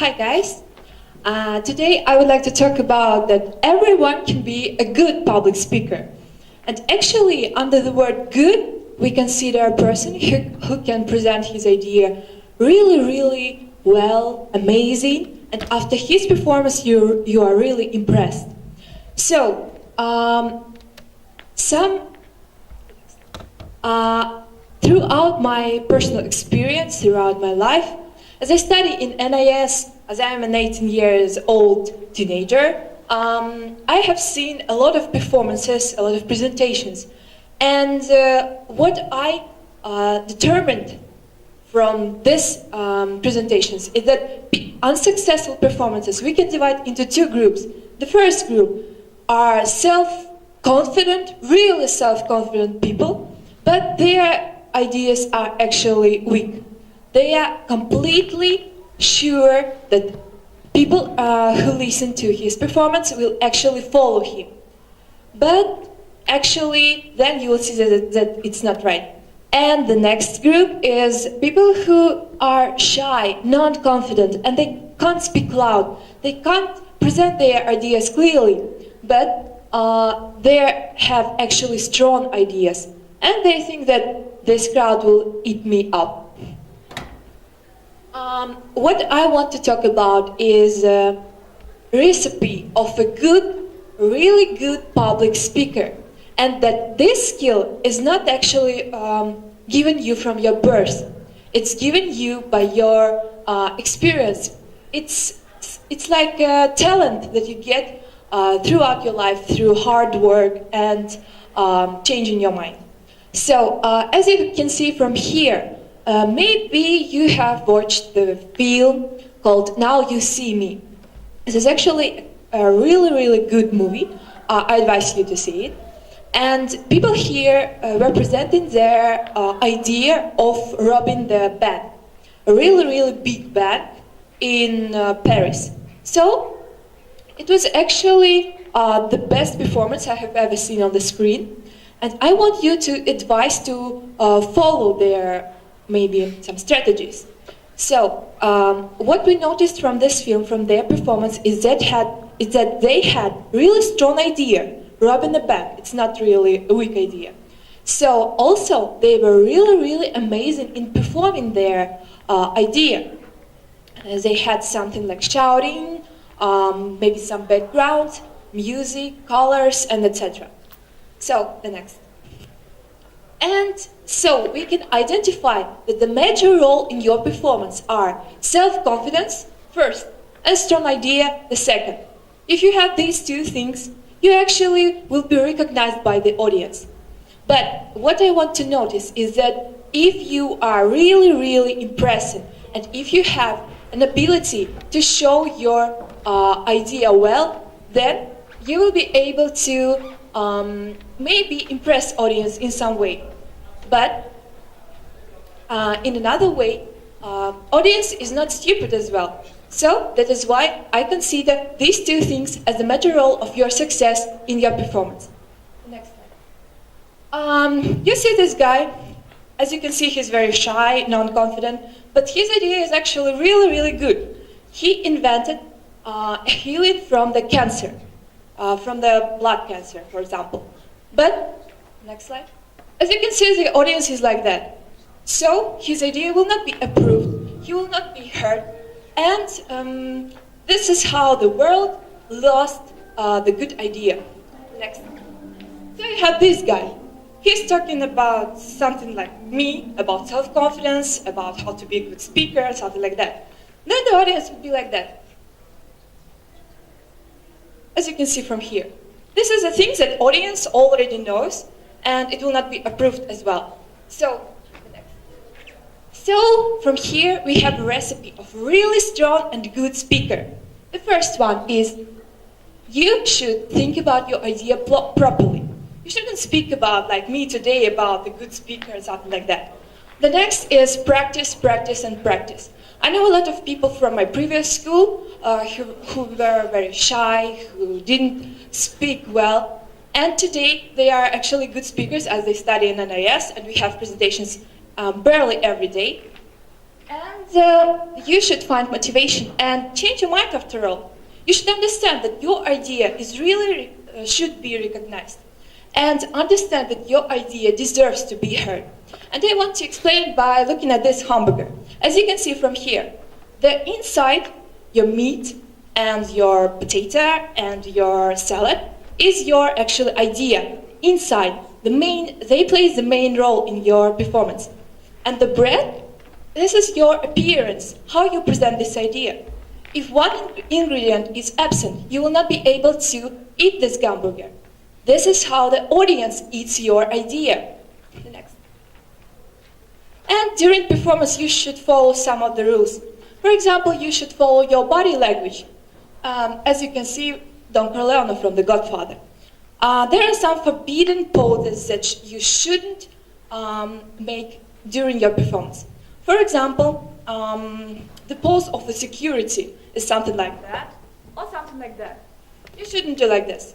Hi guys. Today I would like to talk about that everyone can be a good public speaker. And actually under the word good, we consider a person who can present his idea really well, amazing, and after his performance you are really impressed. So, throughout my personal experience, throughout my life, as I study in NIS, as I am an 18 years old teenager, I have seen a lot of performances, a lot of presentations. And what I determined from these presentations is that unsuccessful performances we can divide into two groups. The first group are self-confident, really self-confident people, but their ideas are actually weak. They are completely sure that people who listen to his performance will actually follow him. But actually, then you will see that it's not right. And the next group is people who are shy, non-confident, and they can't speak loud. They can't present their ideas clearly, but they have actually strong ideas. And they think that this crowd will eat me up. What I want to talk about is a recipe of a really good public speaker. And that this skill is not actually given you from your birth. It's given you by your experience. It's like a talent that you get throughout your life through hard work and changing your mind. So, as you can see from here, maybe you have watched the film called Now You See Me. This is actually a really good movie. I advise you to see it. And people here representing their idea of robbing the bank, a really big bank in Paris. So it was actually the best performance I have ever seen on the screen. And I want you to advise to follow their maybe some strategies. So what we noticed from this film, from their performance, is that they had really strong idea. Robbing the bank, it's not really a weak idea. So also they were really amazing in performing their idea. They had something like shouting, maybe some background, music, colors, and etc. So the next. And so we can identify that the major role in your performance are self-confidence, first, and strong idea, the second. If you have these two things, you actually will be recognized by the audience. But what I want to notice is that if you are really impressive, and if you have an ability to show your idea well, then you will be able to maybe impress audience in some way. But in another way, audience is not stupid as well. So that is why I consider these two things as the major role of your success in your performance. Next slide. You see this guy. As you can see, he's very shy, non-confident, but his idea is actually really good. He invented healing from the cancer, from the blood cancer, for example. But, next slide. As you can see, the audience is like that. So his idea will not be approved, he will not be heard, and this is how the world lost the good idea. Next. So you have this guy. He's talking about something like me, about self-confidence, about how to be a good speaker, something like that. Then the audience would be like that. As you can see from here. This is the things that audience already knows, and it will not be approved as well. So from here we have a recipe of really strong and good speaker. The first one is you should think about your idea properly. You shouldn't speak about, like me today, about the good speaker or something like that. The next is practice. I know a lot of people from my previous school who were very shy, who didn't speak well, and today they are actually good speakers as they study in NIS, and we have presentations barely every day. And you should find motivation and change your mind after all. You should understand that your idea is really should be recognized, and understand that your idea deserves to be heard. And I want to explain by looking at this hamburger. As you can see from here, the inside, your meat and your potato and your salad is your actual idea. Inside, they play the main role in your performance. And the bread, this is your appearance, how you present this idea. If one ingredient is absent, you will not be able to eat this hamburger. This is how the audience eats your idea. The next. And during performance, you should follow some of the rules. For example, you should follow your body language. As you can see, Don Corleone from The Godfather. There are some forbidden poses that you shouldn't make during your performance. For example, the pose of the security is something like that, or something like that. You shouldn't do like this.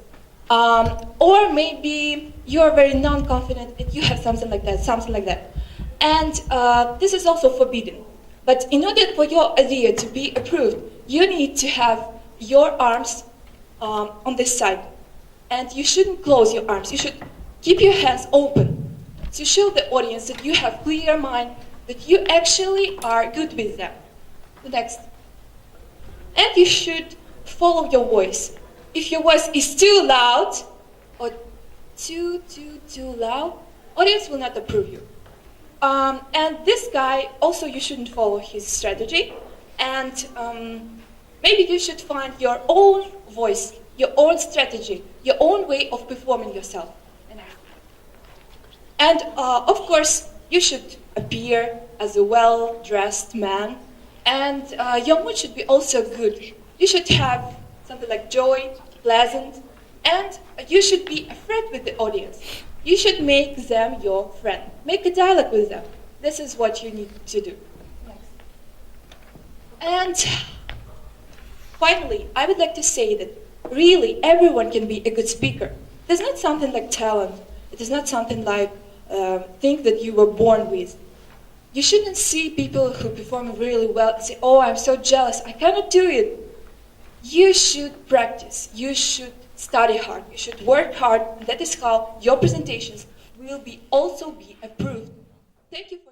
Or maybe you are very non-confident and you have something like that, something like that. And this is also forbidden. But in order for your idea to be approved, you need to have your arms on this side. And you shouldn't close your arms. You should keep your hands open to show the audience that you have clear mind, that you actually are good with them. The next. And you should follow your voice. If your voice is too loud or too loud, audience will not approve you. And this guy, also you shouldn't follow his strategy. And maybe you should find your own voice, your own strategy, your own way of performing yourself. And of course, you should appear as a well-dressed man. And your mood should be also good. You should have something like joy, pleasant, and you should be a friend with the audience. You should make them your friend. Make a dialogue with them. This is what you need to do. Next. And finally, I would like to say that really everyone can be a good speaker. There's not something like talent. It is not something like thing that you were born with. You shouldn't see people who perform really well and say, oh, I'm so jealous, I cannot do it. You should practice. You should study hard. You should work hard. And that is how your presentations will also be approved. Thank you for